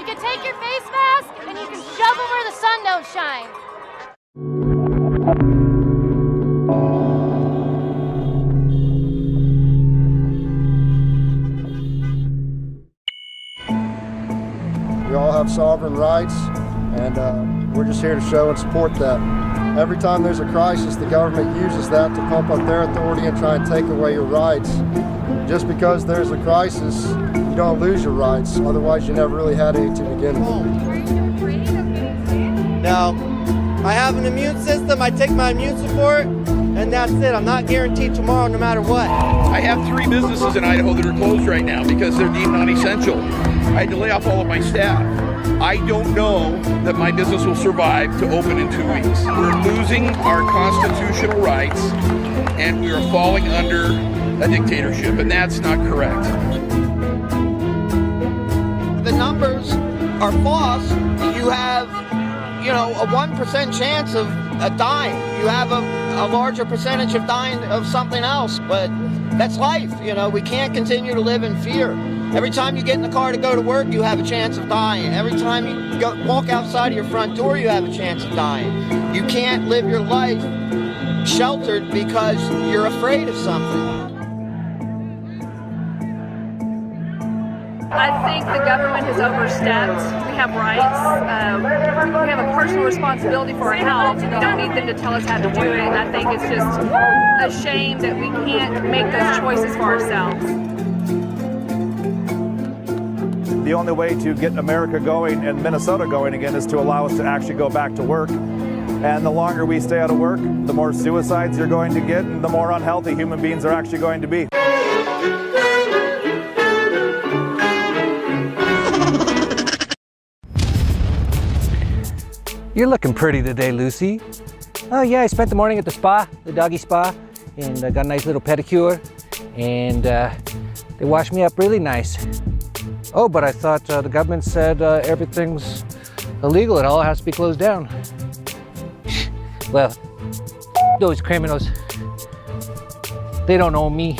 can take your face mask and you can shove them where the sun don't shine. We all have sovereign rights, and we're just here to show and support that. Every time there's a crisis, the government uses that to pump up their authority and try and take away your rights. Just because there's a crisis, you don't lose your rights. Otherwise, you never really had any to begin with. No. I have an immune system. I take my immune support, and that's it. I'm not guaranteed tomorrow no matter what. I have 3 businesses in Idaho that are closed right now because they're deemed non-essential. I had to lay off all of my staff. I don't know that my business will survive to open in 2 weeks. We're losing our constitutional rights, and we are falling under a dictatorship, and that's not correct. The numbers are false. You have, a 1% chance of dying. You have a larger percentage of dying of something else, but that's life. We can't continue to live in fear. Every time you get in the car to go to work, you have a chance of dying. Every time you walk outside of your front door, you have a chance of dying. You can't live your life sheltered because you're afraid of something. I think the government has overstepped. We have rights. We have a personal responsibility for our health. We don't need them to tell us how to do it. And I think it's just a shame that we can't make those choices for ourselves. The only way to get America going and Minnesota going again is to allow us to actually go back to work. And the longer we stay out of work, the more suicides you're going to get and the more unhealthy human beings are actually going to be. You're looking pretty today, Lucy. Oh yeah, I spent the morning at the spa, the doggy spa, and got a nice little pedicure, and they washed me up really nice. Oh, but I thought the government said everything's illegal, it all has to be closed down. Well, those criminals, they don't own me.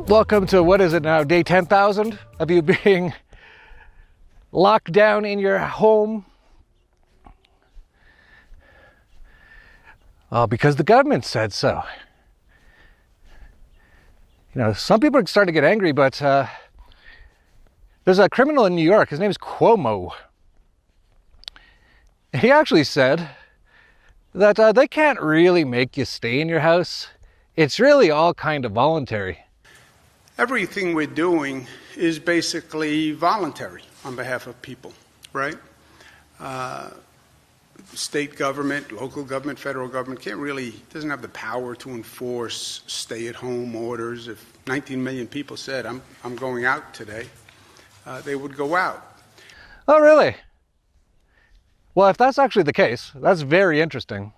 Welcome to, what is it now, day 10,000 of you being locked down in your home. Because the government said so. Some people are starting to get angry, but there's a criminal in New York, his name is Cuomo. He actually said that they can't really make you stay in your house. It's really all kind of voluntary. Everything we're doing is basically voluntary on behalf of people, right? State government, local government, federal government doesn't have the power to enforce stay-at-home orders. If 19 million people said, I'm going out today, they would go out. Oh, really? Well, if that's actually the case, that's very interesting.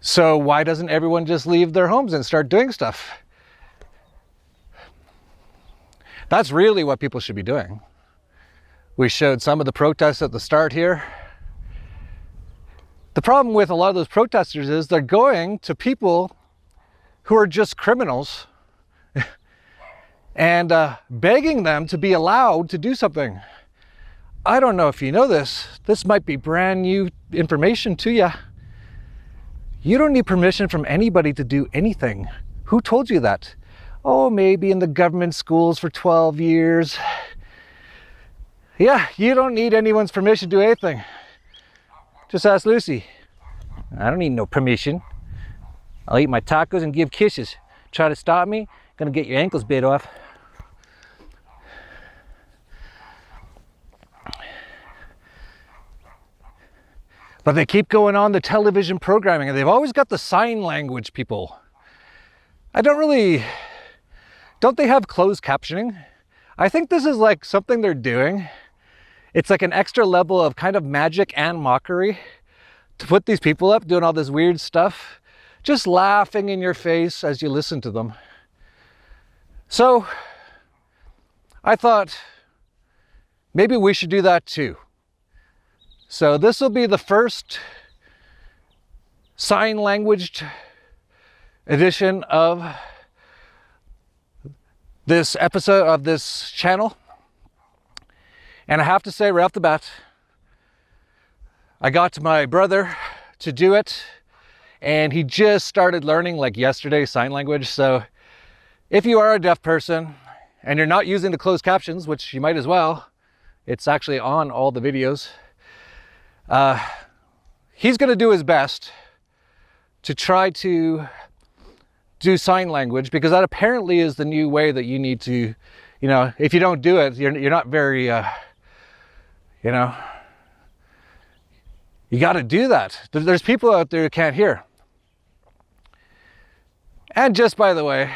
So why doesn't everyone just leave their homes and start doing stuff? That's really what people should be doing. We showed some of the protests at the start here. The problem with a lot of those protesters is they're going to people who are just criminals and begging them to be allowed to do something. I don't know if you know this. This might be brand new information to you. You don't need permission from anybody to do anything. Who told you that? Oh, maybe in the government schools for 12 years. Yeah, you don't need anyone's permission to do anything. Just ask Lucy. I don't need no permission. I'll eat my tacos and give kisses. Try to stop me, gonna get your ankles bit off. But they keep going on the television programming and they've always got the sign language people. Don't they have closed captioning? I think this is like something they're doing. It's like an extra level of kind of magic and mockery to put these people up doing all this weird stuff, just laughing in your face as you listen to them. So I thought maybe we should do that too. So this will be the first sign language edition of this episode of this channel. And I have to say right off the bat, I got my brother to do it, and he just started learning like yesterday sign language. So if you are a deaf person and you're not using the closed captions, which you might as well, it's actually on all the videos, he's going to do his best to try to do sign language, because that apparently is the new way that you need to, you know, if you don't do it, you're not very, you know, you got to do that. There's people out there who can't hear. And just by the way,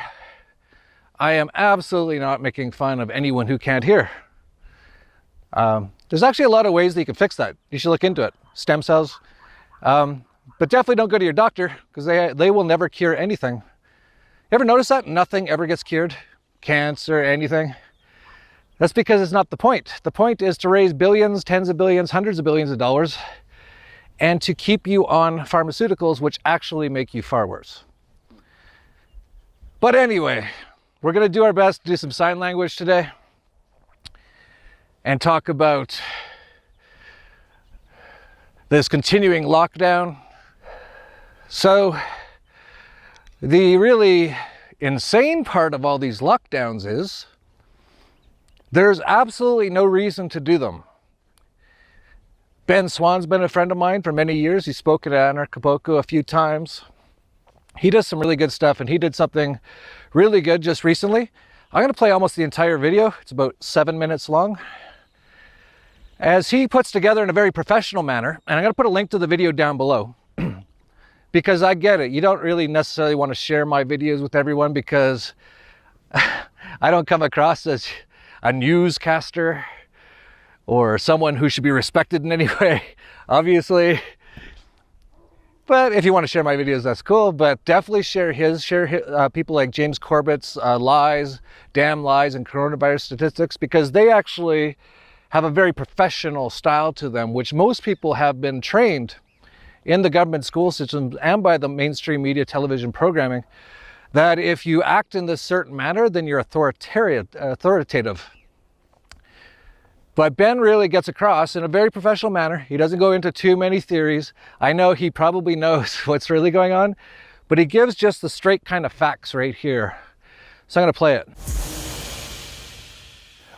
I am absolutely not making fun of anyone who can't hear. There's actually a lot of ways that you can fix that. You should look into it. Stem cells. But definitely don't go to your doctor, because they will never cure anything. You ever notice that? Nothing ever gets cured. Cancer, anything. That's because it's not the point. The point is to raise billions, tens of billions, hundreds of billions of dollars, and to keep you on pharmaceuticals, which actually make you far worse. But anyway, we're going to do our best to do some sign language today and talk about this continuing lockdown. So the really insane part of all these lockdowns is there's absolutely no reason to do them. Ben Swan's been a friend of mine for many years. He spoke at Acapulco a few times. He does some really good stuff, and he did something really good just recently. I'm going to play almost the entire video. It's about 7 minutes long, as he puts together in a very professional manner. And I'm going to put a link to the video down below because I get it. You don't really necessarily want to share my videos with everyone, because I don't come across as a newscaster or someone who should be respected in any way, obviously. But if you want to share my videos, that's cool. But definitely share people like James Corbett's lies, damn lies, and coronavirus statistics, because they actually have a very professional style to them, which most people have been trained in the government school systems and by the mainstream media television programming, that if you act in this certain manner, then you're authoritative. But Ben really gets across in a very professional manner. He doesn't go into too many theories. I know he probably knows what's really going on, but he gives just the straight kind of facts right here. So I'm going to play it.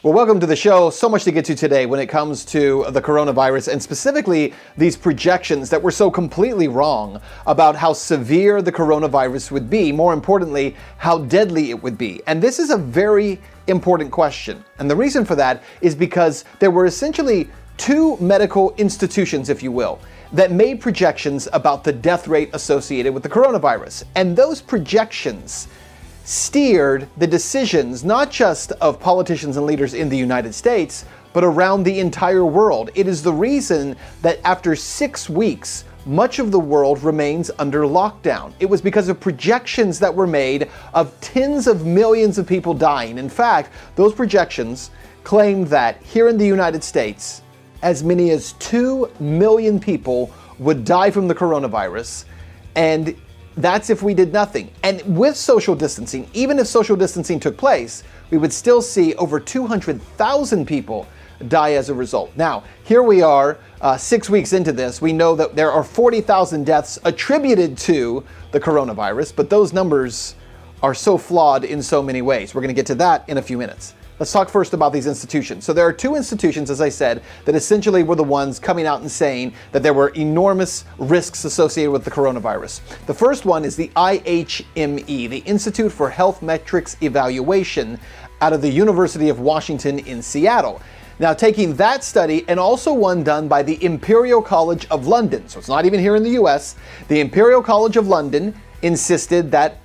Well, welcome to the show. So much to get to today when it comes to the coronavirus, and specifically these projections that were so completely wrong about how severe the coronavirus would be. More importantly, how deadly it would be. And this is a very important question. And the reason for that is because there were essentially two medical institutions, if you will, that made projections about the death rate associated with the coronavirus. And those projections steered the decisions not just of politicians and leaders in the United States, but around the entire world. It is the reason that after 6 weeks, much of the world remains under lockdown. It was because of projections that were made of tens of millions of people dying. In fact, those projections claimed that here in the United States, as many as 2 million people would die from the coronavirus, and that's if we did nothing. And with social distancing, even if social distancing took place, we would still see over 200,000 people die as a result. Now, here we are 6 weeks into this. We know that there are 40,000 deaths attributed to the coronavirus, but those numbers are so flawed in so many ways. We're going to get to that in a few minutes. Let's talk first about these institutions. So there are two institutions, as I said, that essentially were the ones coming out and saying that there were enormous risks associated with the coronavirus. The first one is the IHME, the Institute for Health Metrics Evaluation, out of the University of Washington in Seattle. Now, taking that study and also one done by the Imperial College of London, so it's not even here in the US, the Imperial College of London insisted that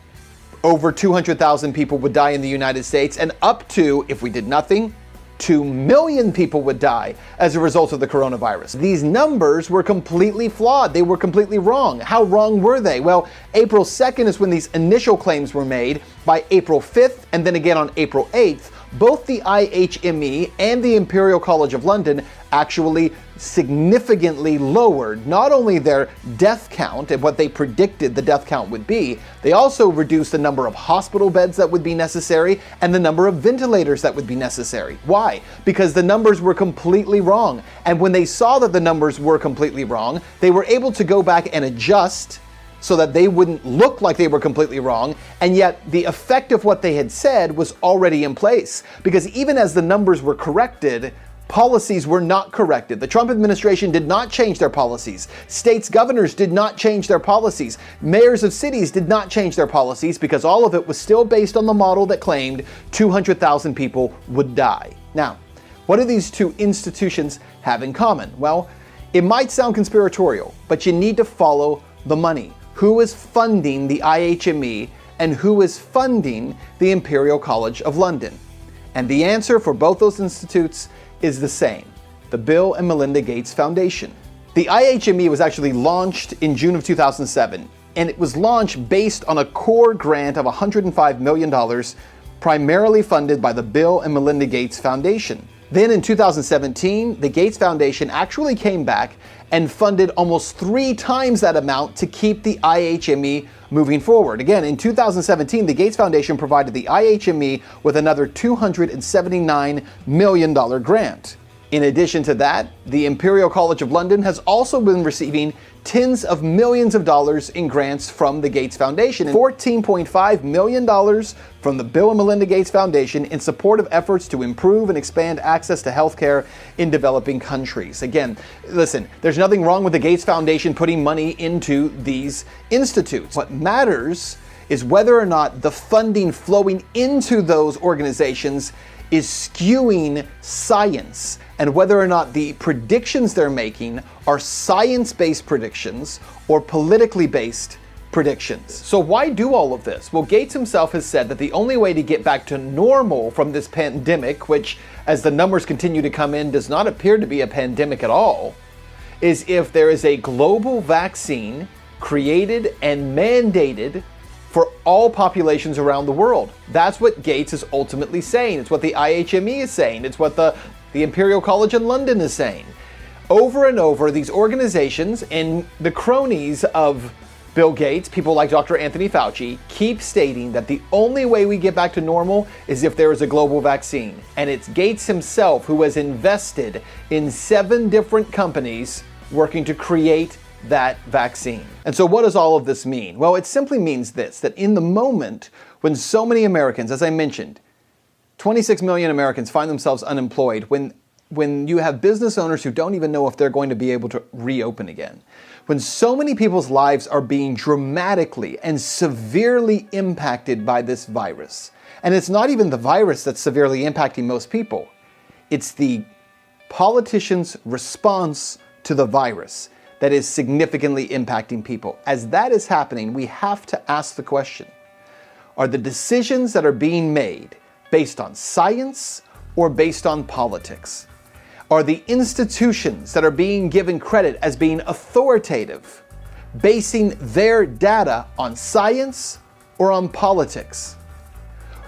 over 200,000 people would die in the United States, and up to, if we did nothing, 2 million people would die as a result of the coronavirus. These numbers were completely flawed. They were completely wrong. How wrong were they? Well, April 2nd is when these initial claims were made. By April 5th, and then again on April 8th, both the IHME and the Imperial College of London actually significantly lowered not only their death count and what they predicted the death count would be, they also reduced the number of hospital beds that would be necessary and the number of ventilators that would be necessary. Why? Because the numbers were completely wrong. And when they saw that the numbers were completely wrong, they were able to go back and adjust so that they wouldn't look like they were completely wrong, and yet the effect of what they had said was already in place. Because even as the numbers were corrected, policies were not corrected. The Trump administration did not change their policies. States' governors did not change their policies. Mayors of cities did not change their policies because all of it was still based on the model that claimed 200,000 people would die. Now, what do these two institutions have in common? Well, it might sound conspiratorial, but you need to follow the money. Who is funding the IHME and who is funding the Imperial College of London? And the answer for both those institutes is the same: the Bill and Melinda Gates Foundation. The IHME was actually launched in June of 2007, and it was launched based on a core grant of $105 million, primarily funded by the Bill and Melinda Gates Foundation. Then in 2017, the Gates Foundation actually came back and funded almost 3 times that amount to keep the IHME moving forward. Again, in 2017, the Gates Foundation provided the IHME with another $279 million grant. In addition to that, the Imperial College of London has also been receiving tens of millions of dollars in grants from the Gates Foundation, and $14.5 million from the Bill and Melinda Gates Foundation in support of efforts to improve and expand access to healthcare in developing countries. Again, listen, there's nothing wrong with the Gates Foundation putting money into these institutes. What matters is whether or not the funding flowing into those organizations is skewing science, and whether or not the predictions they're making are science-based predictions or politically based predictions. So why do all of this? Well, Gates himself has said that the only way to get back to normal from this pandemic, which, as the numbers continue to come in, does not appear to be a pandemic at all, is if there is a global vaccine created and mandated for all populations around the world. That's what Gates is ultimately saying. It's what the IHME is saying. It's what the Imperial College in London is saying. Over and over, these organizations and the cronies of Bill Gates, people like Dr. Anthony Fauci, keep stating that the only way we get back to normal is if there is a global vaccine. And it's Gates himself who has invested in 7 different companies working to create that vaccine. And so what does all of this mean? Well, it simply means this, that in the moment when so many Americans, as I mentioned, 26 million Americans find themselves unemployed, when you have business owners who don't even know if they're going to be able to reopen again, when so many people's lives are being dramatically and severely impacted by this virus, and it's not even the virus that's severely impacting most people, it's the politicians' response to the virus that is significantly impacting people. As that is happening, we have to ask the question, are the decisions that are being made based on science or based on politics? Are the institutions that are being given credit as being authoritative basing their data on science or on politics?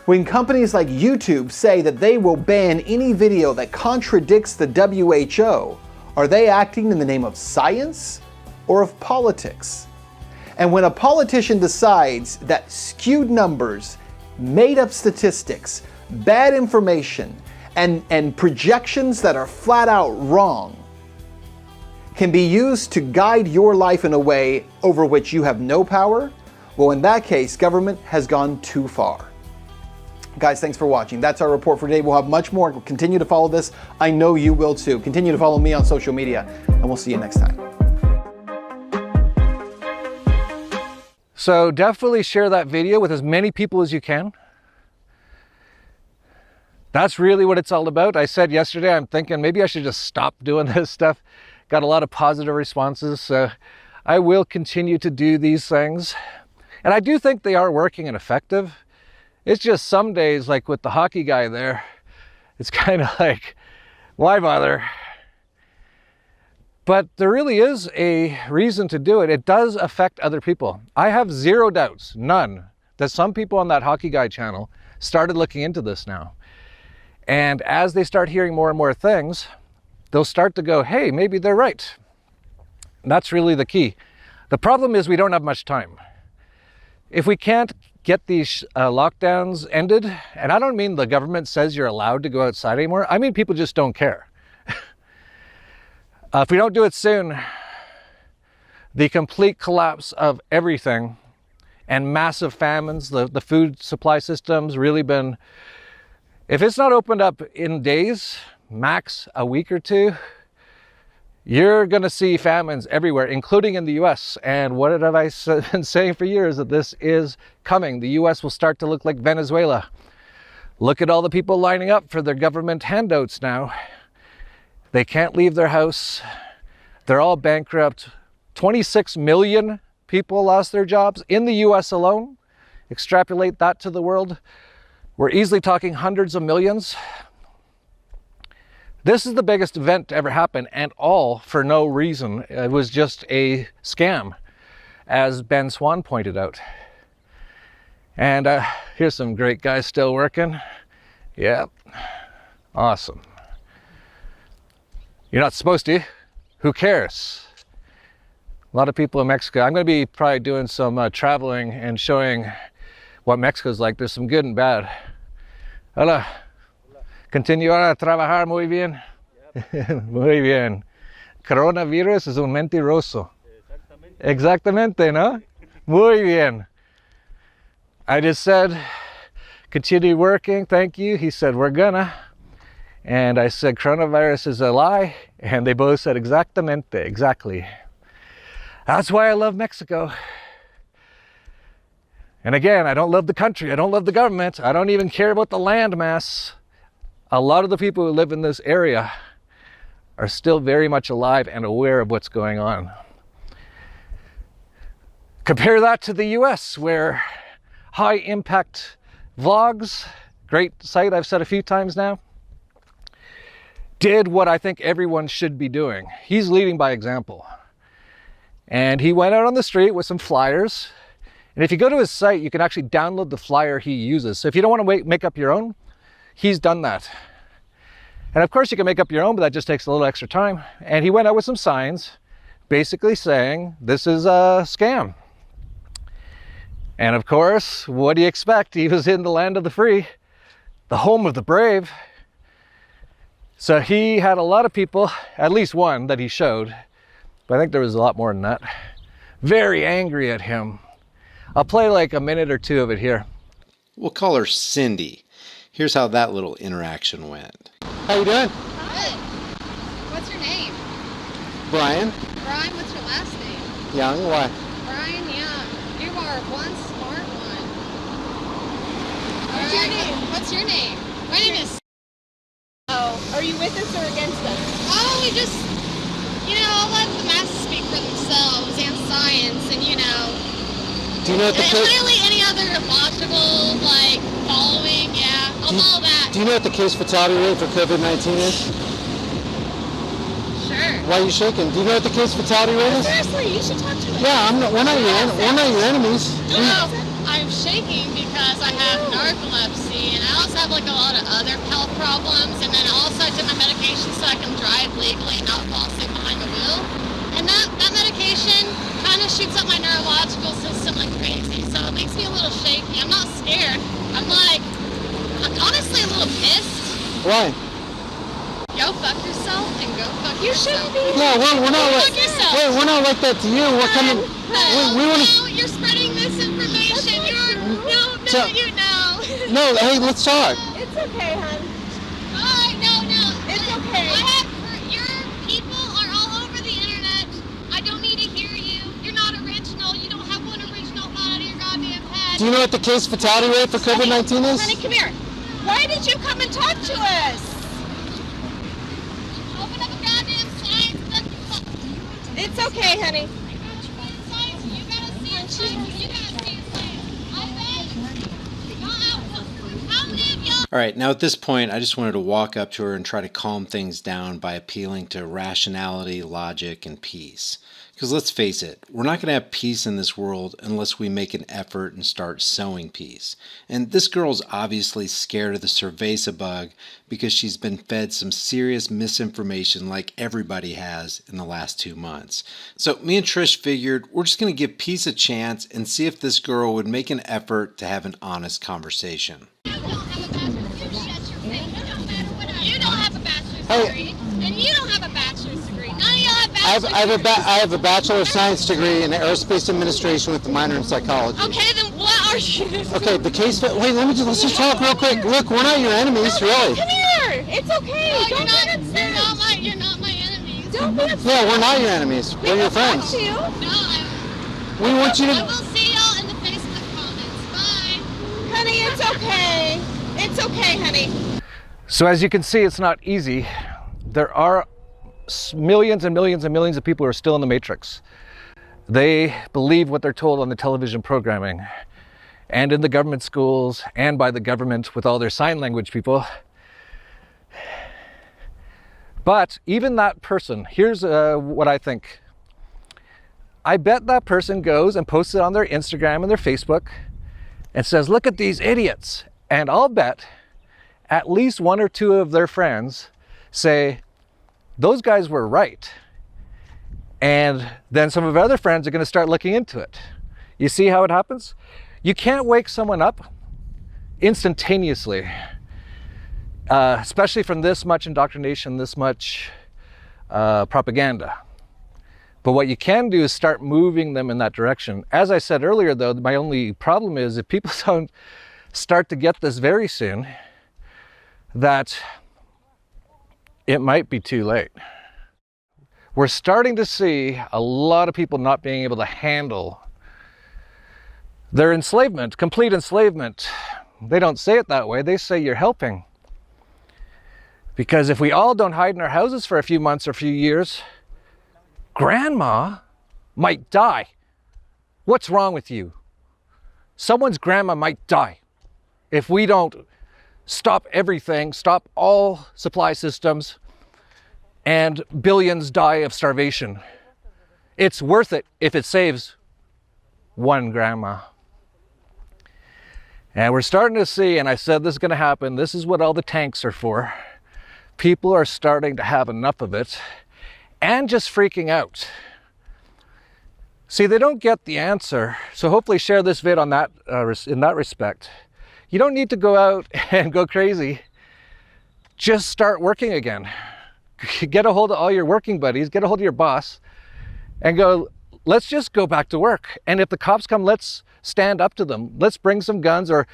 When companies like YouTube say that they will ban any video that contradicts the WHO, are they acting in the name of science or of politics? And when a politician decides that skewed numbers, made-up statistics, bad information, and projections that are flat out wrong can be used to guide your life in a way over which you have no power, well, in that case, government has gone too far. Guys, thanks for watching. That's our report for today. We'll have much more. Continue to follow this. I know you will too. Continue to follow me on social media, and we'll see you next time. So definitely share that video with as many people as you can. That's really what it's all about. I said yesterday, I'm thinking maybe I should just stop doing this stuff. Got a lot of positive responses. So I will continue to do these things. And I do think they are working and effective. It's just some days, like with the hockey guy there, it's kind of like, why bother? But there really is a reason to do it. It does affect other people. I have zero doubts, none, that some people on that hockey guy channel started looking into this now. And as they start hearing more and more things, they'll start to go, hey, maybe they're right. And that's really the key. The problem is we don't have much time. If we can't get these lockdowns ended, and I don't mean the government says you're allowed to go outside anymore, I mean people just don't care. If we don't do it soon, the complete collapse of everything and massive famines, the food supply system's really been, if it's not opened up in days, max a week or two, you're going to see famines everywhere, including in the US. And what have I been saying for years? That this is coming. The US will start to look like Venezuela. Look at all the people lining up for their government handouts now. They can't leave their house. They're all bankrupt. 26 million people lost their jobs in the US alone. Extrapolate that to the world. We're easily talking hundreds of millions. This is the biggest event to ever happen, and all for no reason. It was just a scam, as Ben Swan pointed out. And here's some great guys still working. Yep, awesome. You're not supposed to. Who cares? A lot of people in Mexico. I'm going to be probably doing some traveling and showing what Mexico's like. There's some good and bad. Hola. Continuar a trabajar muy bien. Muy bien. Coronavirus es un mentiroso. Exactamente, no? Muy bien. I just said, continue working, thank you. He said, we're gonna. And I said, coronavirus is a lie. And they both said, exactamente, exactly. That's why I love Mexico. And again, I don't love the country. I don't love the government. I don't even care about the land mass. A lot of the people who live in this area are still very much alive and aware of what's going on. Compare that to the US, where high impact vlogs, great site I've said a few times now, did what I think everyone should be doing. He's leading by example. And he went out on the street with some flyers. And if you go to his site, you can actually download the flyer he uses. So if you don't want to make up your own, he's done that. And of course you can make up your own, but that just takes a little extra time. And he went out with some signs basically saying, this is a scam. And of course, what do you expect? He was in the land of the free, the home of the brave. So he had a lot of people, at least one that he showed, but I think there was a lot more than that, very angry at him. I'll play like a minute or two of it here. We'll call her Cindy. Here's how that little interaction went. How you doing? Good. What's your name? Brian? Brian, what's your last name? Young, why? Brian Young. You are one smart one. What's your name? What's your name? My name is... Oh, are you with us or against us? Oh, we just, let the masses speak for themselves and science and, Do you know what the literally any other logical, following, yeah. I'll follow that. Do you know what the case fatality rate for COVID-19 is? Sure. Why are you shaking? Do you know what the case fatality rate is? Seriously, you should talk to us. Yeah, we're not your enemies. No, I'm shaking because I have narcolepsy and I also have a lot of other health problems, and then also I take my medication so I can drive legally and not fall asleep behind the wheel. And that medication kind of shoots up my neurological system like crazy, so it makes me a little shaky. I'm not scared. I'm honestly a little pissed. Why? Go fuck yourself and go fuck yourself. No, we're not like. Fuck yourself. Wait, we're not like that to you. We're coming. We want to. No, you're spreading misinformation. No, hey, let's talk. It's okay, hon. No. It's okay. Your people are all over the internet. I don't need to hear you. You're not original. You don't have one original thought out of your goddamn head. Do you know what the case fatality rate for COVID-19 is? Honey, come here. Why did you come and talk to us? Open up a goddamn science book. It's okay, honey. You gotta see it. How many of y'all... All right, now at this point, I just wanted to walk up to her and try to calm things down by appealing to rationality, logic, and peace. Because let's face it, we're not going to have peace in this world unless we make an effort and start sowing peace. And this girl's obviously scared of the cerveza bug because she's been fed some serious misinformation like everybody has in the last 2 months. So me and Trish figured we're just going to give peace a chance and see if this girl would make an effort to have an honest conversation. You don't have a bachelor's degree, and you don't have a bachelor's degree. None of y'all have bachelor's degrees. I have a Bachelor of Science degree in Aerospace Administration with a minor in psychology. Okay, then what are you? Okay, the case... Wait, let's just talk real quick. Look, we're not your enemies, really. Come here. It's okay. No, Don't be upset. you're not my enemy. Don't be upset. Yeah, we're not your enemies. We're your friends. To you. No, We want you I to... will see y'all in the face of the comments. Bye. Honey, it's okay. It's okay, honey. So as you can see, it's not easy. There are millions and millions and millions of people who are still in the matrix. They believe what they're told on the television programming and in the government schools and by the government with all their sign language people. But even that person, here's what I think. I bet that person goes and posts it on their Instagram and their Facebook and says, look at these idiots. And I'll bet at least one or two of their friends say, those guys were right. And then some of our other friends are going to start looking into it. You see how it happens? You can't wake someone up instantaneously, especially from this much indoctrination, this much propaganda. But what you can do is start moving them in that direction. As I said earlier, though, my only problem is if people don't start to get this very soon, that it might be too late. We're starting to see a lot of people not being able to handle their enslavement, complete enslavement. They don't say it that way. They say you're helping. Because if we all don't hide in our houses for a few months or a few years, grandma might die. What's wrong with you? Someone's grandma might die if we don't stop everything, stop all supply systems, and billions die of starvation. It's worth it if it saves one grandma. And we're starting to see, and I said this is going to happen, this is what all the tanks are for. People are starting to have enough of it and just freaking out. See, they don't get the answer, so hopefully share this vid on that in that respect. You don't need to go out and go crazy. Just start working again. Get a hold of all your working buddies, get a hold of your boss, and go, let's just go back to work. And if the cops come, let's stand up to them. Let's bring some guns, or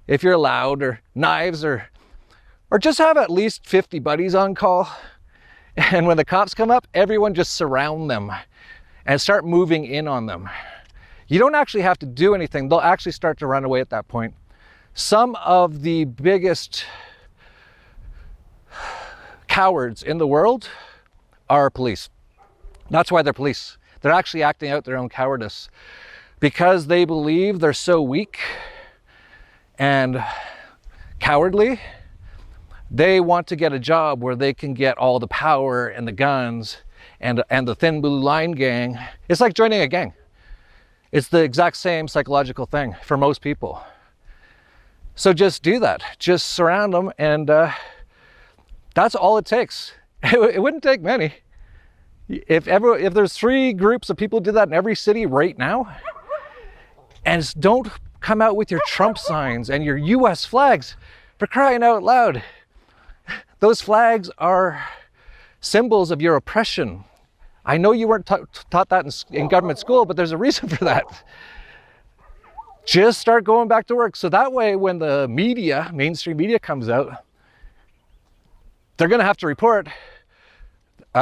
if you're allowed, or knives, or just have at least 50 buddies on call. And when the cops come up, everyone just surround them and start moving in on them. You don't actually have to do anything. They'll actually start to run away at that point. Some of the biggest cowards in the world are police. That's why they're police. They're actually acting out their own cowardice because they believe they're so weak and cowardly. They want to get a job where they can get all the power and the guns and the thin blue line gang. It's like joining a gang. It's the exact same psychological thing for most people. So just do that. Just surround them, and that's all it takes. It wouldn't take many. If there's 3 groups of people who did that in every city right now, and don't come out with your Trump signs and your US flags, for crying out loud. Those flags are symbols of your oppression. I know you weren't taught that in government school, but there's a reason for that. Just start going back to work. So that way, when the media, mainstream media comes out, they're going to have to report.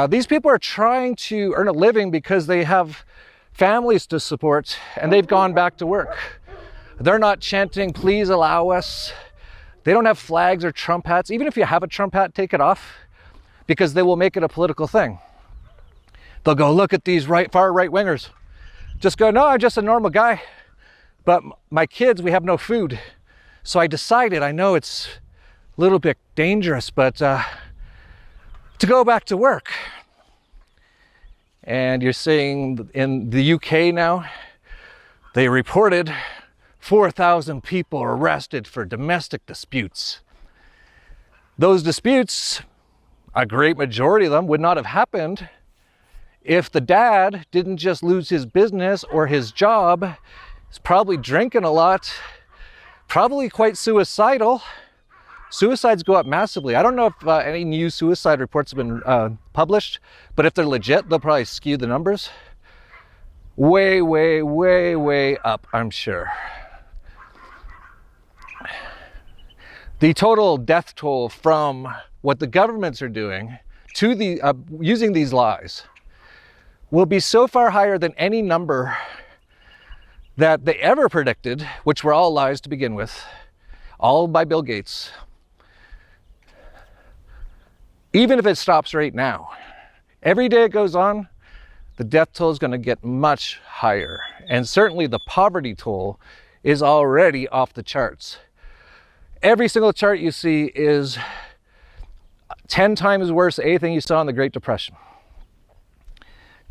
These people are trying to earn a living because they have families to support, and they've gone back to work. They're not chanting, please allow us. They don't have flags or Trump hats. Even if you have a Trump hat, take it off, because they will make it a political thing. They'll go, look at these far right wingers. Just go, no, I'm just a normal guy. But my kids, we have no food. So I decided, I know it's a little bit dangerous, but to go back to work. And you're seeing in the UK now, they reported 4,000 people arrested for domestic disputes. Those disputes, a great majority of them, would not have happened if the dad didn't just lose his business or his job. He's probably drinking a lot, probably quite suicidal. Suicides go up massively. I don't know if any new suicide reports have been published, but if they're legit, they'll probably skew the numbers way, way, way, way up, I'm sure. The total death toll from what the governments are doing to the using these lies will be so far higher than any number that they ever predicted, which were all lies to begin with, all by Bill Gates. Even if it stops right now, every day it goes on, the death toll is going to get much higher. And certainly the poverty toll is already off the charts. Every single chart you see is 10 times worse than anything you saw in the Great Depression.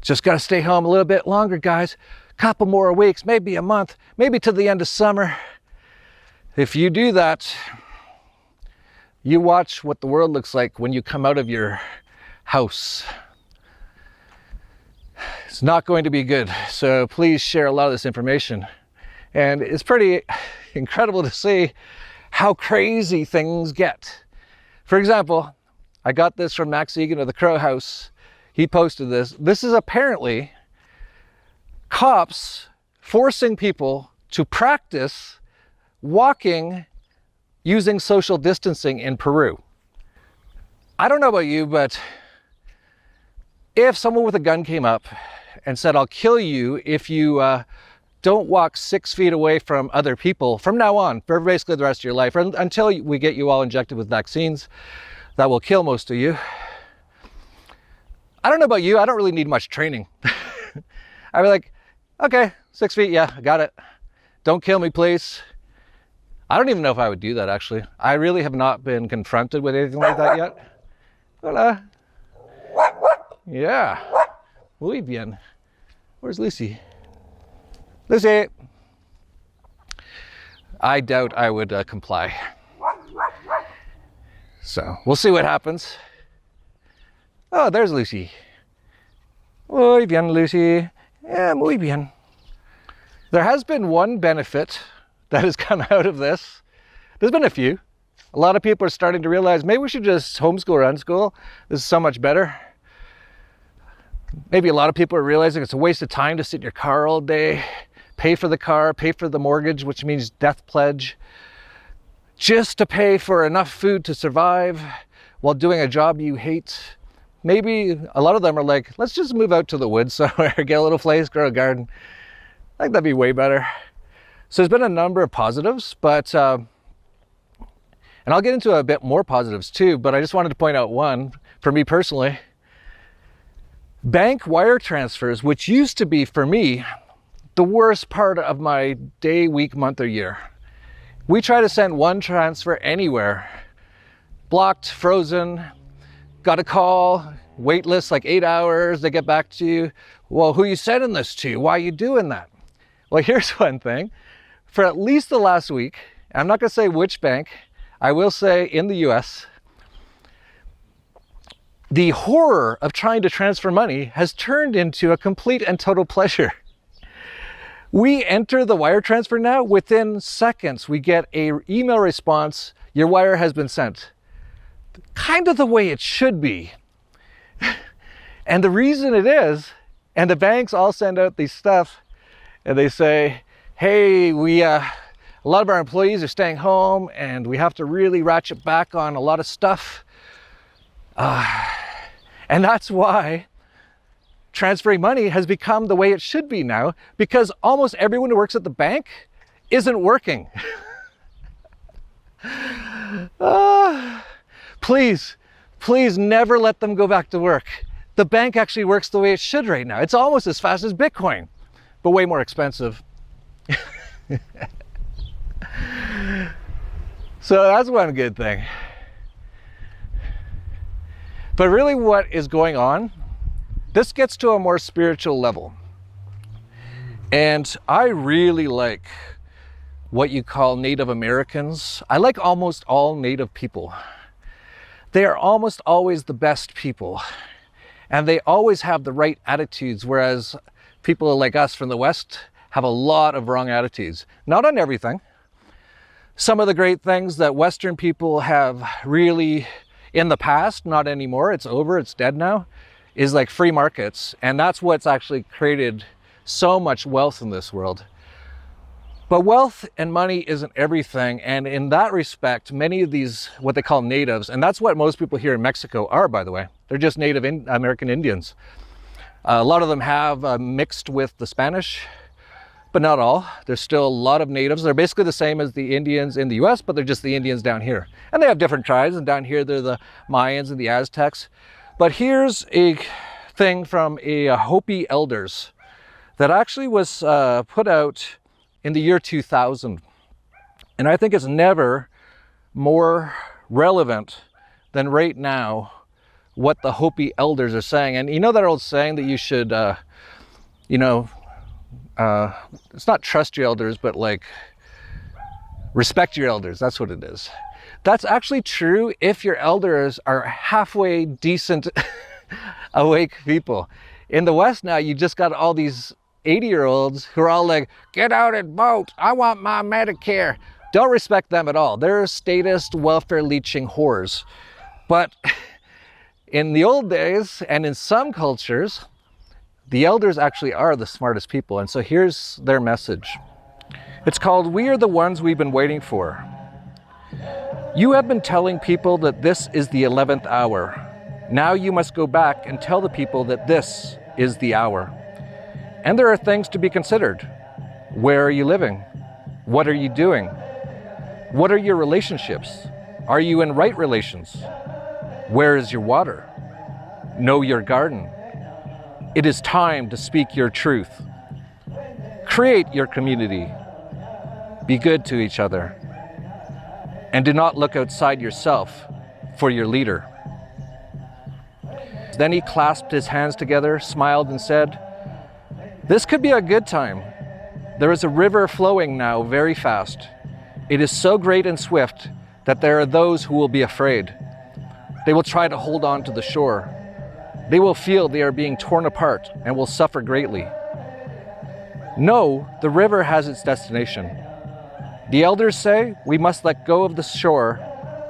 Just got to stay home a little bit longer, guys. Couple more weeks, maybe a month, maybe to the end of summer. If you do that, you watch what the world looks like when you come out of your house. It's not going to be good. So please share a lot of this information. And it's pretty incredible to see how crazy things get. For example, I got this from Max Egan of the Crow House. He posted this. This is apparently cops forcing people to practice walking using social distancing in Peru. I don't know about you, but if someone with a gun came up and said, I'll kill you if you don't walk 6 feet away from other people from now on, for basically the rest of your life, until we get you all injected with vaccines that will kill most of you. I don't know about you, I don't really need much training. I'd be like, okay, 6 feet, yeah, I got it. Don't kill me, please. I don't even know if I would do that, actually. I really have not been confronted with anything like that yet. Hola. Yeah. Muy bien. Where's Lucy? Lucy! I doubt I would comply. So, we'll see what happens. Oh, there's Lucy. Muy bien, Lucy. Yeah, muy bien. There has been one benefit that has come out of this. There's been a few. A lot of people are starting to realize maybe we should just homeschool or unschool. This is so much better. Maybe a lot of people are realizing it's a waste of time to sit in your car all day, pay for the car, pay for the mortgage, which means death pledge, just to pay for enough food to survive while doing a job you hate. Maybe a lot of them are like, let's just move out to the woods somewhere, get a little place, grow a garden. I think that'd be way better. So there's been a number of positives, but, and I'll get into a bit more positives too, but I just wanted to point out one, for me personally. Bank wire transfers, which used to be, for me, the worst part of my day, week, month, or year. We try to send one transfer anywhere. Blocked, frozen, got a call, wait list like 8 hours, they get back to you. Well, who are you sending this to? Why are you doing that? Well, here's one thing. For at least the last week, I'm not going to say which bank, I will say in the US, the horror of trying to transfer money has turned into a complete and total pleasure. We enter the wire transfer now, within seconds we get an email response, your wire has been sent. Kind of the way it should be. And the reason it is, and the banks all send out these stuff, and they say, hey, a lot of our employees are staying home and we have to really ratchet back on a lot of stuff. And that's why transferring money has become the way it should be now, because almost everyone who works at the bank isn't working. Please never let them go back to work. The bank actually works the way it should right now. It's almost as fast as Bitcoin, but way more expensive. So that's one good thing. But really what is going on, This gets to a more spiritual level. And I really like what you call Native Americans. I like almost all Native people. They are almost always the best people. And they always have the right attitudes, whereas people like us from the West have a lot of wrong attitudes. Not on everything. Some of the great things that Western people have really, in the past, not anymore, it's over, it's dead now, is like free markets. And that's what's actually created so much wealth in this world. But wealth and money isn't everything. And in that respect, many of these, what they call natives, and that's what most people here in Mexico are, by the way. They're just Native American Indians. A lot of them have mixed with the Spanish, but not all. There's still a lot of natives. They're basically the same as the Indians in the US, but they're just the Indians down here. And they have different tribes, and down here they're the Mayans and the Aztecs. But here's a thing from a Hopi elders that actually was put out in the year 2000. And I think it's never more relevant than right now what the Hopi elders are saying. And you know that old saying that you should, it's not trust your elders, but like respect your elders. That's what it is. That's actually true if your elders are halfway decent, awake people. In the West now, you just got all these 80-year-olds who are all like, get out and vote, I want my Medicare. Don't respect them at all. They're statist, welfare leeching whores. But in the old days, and in some cultures, the elders actually are the smartest people. And so here's their message. It's called, "We are the ones we've been waiting for. You have been telling people that this is the 11th hour. Now you must go back and tell the people that this is the hour. And there are things to be considered. Where are you living? What are you doing? What are your relationships? Are you in right relations? Where is your water? Know your garden. It is time to speak your truth. Create your community. Be good to each other. And do not look outside yourself for your leader." Then he clasped his hands together, smiled, and said, "This could be a good time. There is a river flowing now very fast. It is so great and swift that there are those who will be afraid. They will try to hold on to the shore. They will feel they are being torn apart and will suffer greatly. No, the river has its destination. The elders say we must let go of the shore,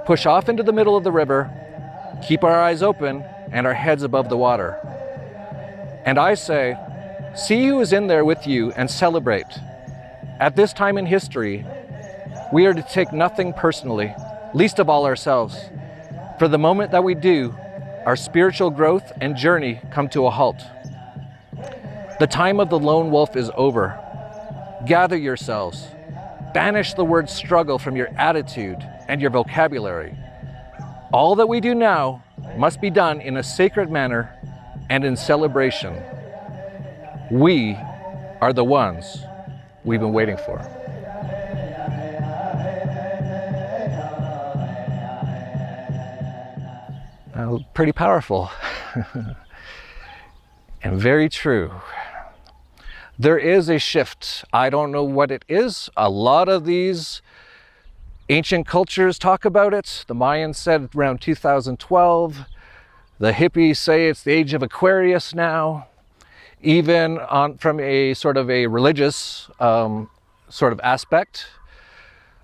push off into the middle of the river, keep our eyes open and our heads above the water. And I say, see who is in there with you and celebrate. At this time in history, we are to take nothing personally, least of all ourselves. For the moment that we do, our spiritual growth and journey come to a halt. The time of the lone wolf is over. Gather yourselves. Banish the word struggle from your attitude and your vocabulary. All that we do now must be done in a sacred manner and in celebration. We are the ones we've been waiting for." Pretty powerful and very true. There is a shift. I don't know what it is. A lot of these ancient cultures talk about it. The Mayans said around 2012. The hippies say it's the age of Aquarius now. Even from a sort of a religious sort of aspect,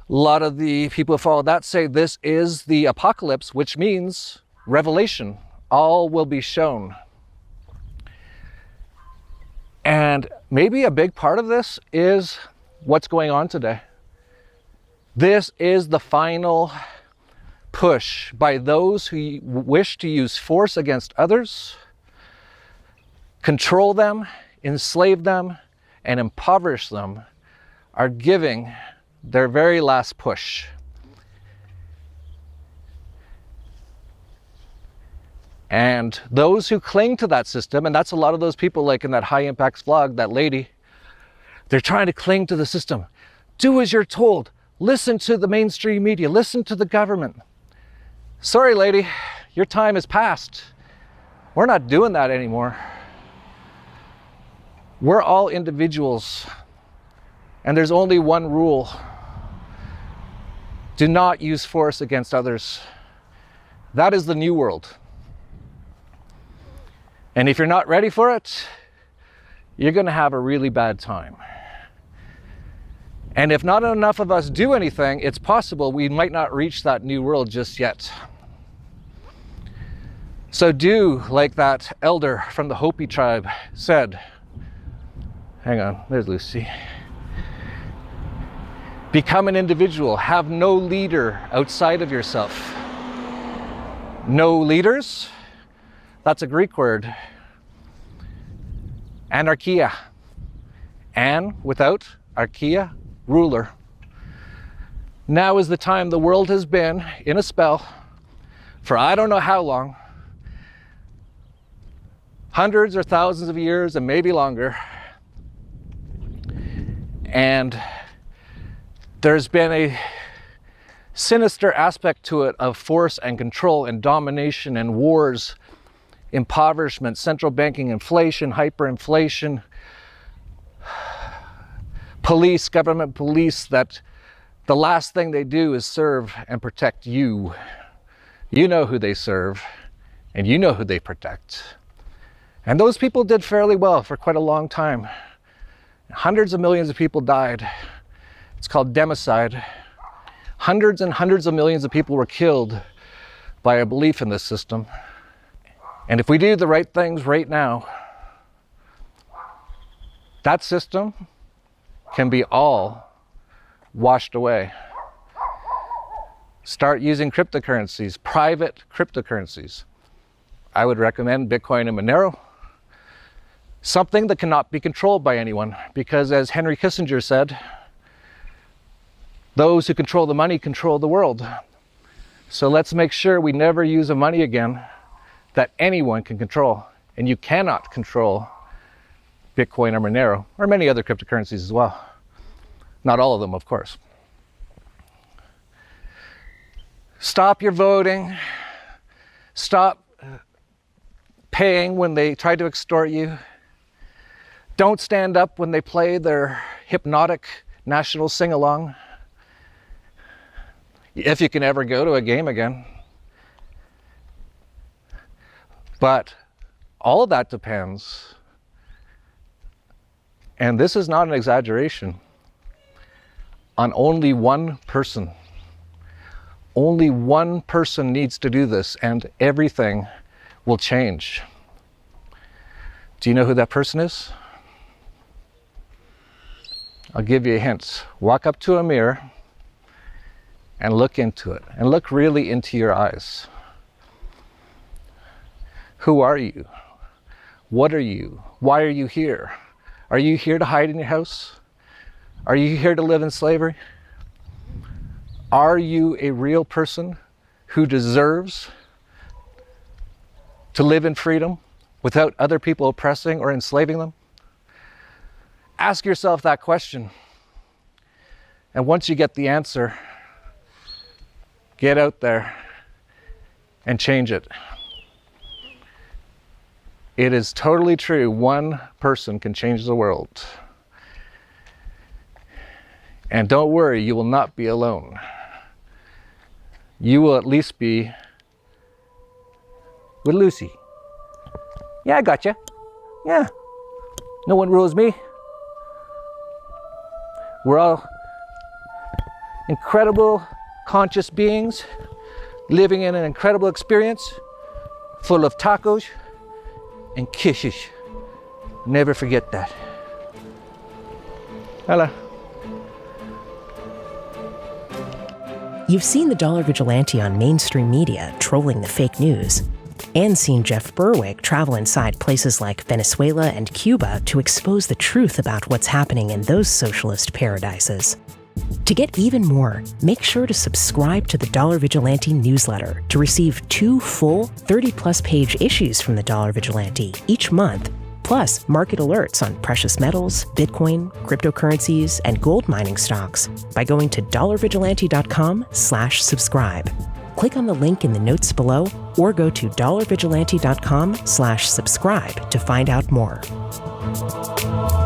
a lot of the people who follow that say this is the apocalypse, which means revelation. All will be shown. And maybe a big part of this is what's going on today. This is the final push by those who wish to use force against others, control them, enslave them, and impoverish them, are giving their very last push. And those who cling to that system, and that's a lot of those people like in that High Impacts vlog, that lady, they're trying to cling to the system. Do as you're told. Listen to the mainstream media. Listen to the government. Sorry, lady, your time is past. We're not doing that anymore. We're all individuals, and there's only one rule. Do not use force against others. That is the new world. And if you're not ready for it, you're going to have a really bad time. And if not enough of us do anything, it's possible we might not reach that new world just yet. So do like that elder from the Hopi tribe said. Hang on, there's Lucy. Become an individual. Have no leader outside of yourself. No leaders? That's a Greek word. Anarchia. An without, archaea, ruler. Now is the time. The world has been in a spell for I don't know how long. Hundreds or thousands of years and maybe longer. And there's been a sinister aspect to it of force and control and domination and wars, impoverishment, central banking, inflation, hyperinflation, police, government police, that the last thing they do is serve and protect you. You know who they serve, and you know who they protect. And those people did fairly well for quite a long time. Hundreds of millions of people died. It's called democide. Hundreds and hundreds of millions of people were killed by a belief in this system. And if we do the right things right now, that system can be all washed away. Start using cryptocurrencies, private cryptocurrencies. I would recommend Bitcoin and Monero. Something that cannot be controlled by anyone, because as Henry Kissinger said, those who control the money control the world. So let's make sure we never use a money again that anyone can control. And you cannot control Bitcoin or Monero, or many other cryptocurrencies as well. Not all of them, of course. Stop your voting. Stop paying when they try to extort you. Don't stand up when they play their hypnotic national sing-along. If you can ever go to a game again. But all of that depends, and this is not an exaggeration, on only one person. Only one person needs to do this, and everything will change. Do you know who that person is? I'll give you a hint. Walk up to a mirror and look into it, and look really into your eyes. Who are you? What are you? Why are you here? Are you here to hide in your house? Are you here to live in slavery? Are you a real person who deserves to live in freedom without other people oppressing or enslaving them? Ask yourself that question. And once you get the answer, get out there and change it. It is totally true. One person can change the world. And don't worry, you will not be alone. You will at least be with Lucy. Yeah, I got you. Yeah. No one rules me. We're all incredible conscious beings living in an incredible experience full of tacos and kisses. Never forget that. Hello. You've seen the Dollar Vigilante on mainstream media trolling the fake news, and seen Jeff Berwick travel inside places like Venezuela and Cuba to expose the truth about what's happening in those socialist paradises. To get even more, make sure to subscribe to the Dollar Vigilante newsletter to receive 2 full 30-plus page issues from the Dollar Vigilante each month, plus market alerts on precious metals, Bitcoin, cryptocurrencies, and gold mining stocks by going to dollarvigilante.com/subscribe. Click on the link in the notes below or go to dollarvigilante.com/subscribe to find out more. Bye.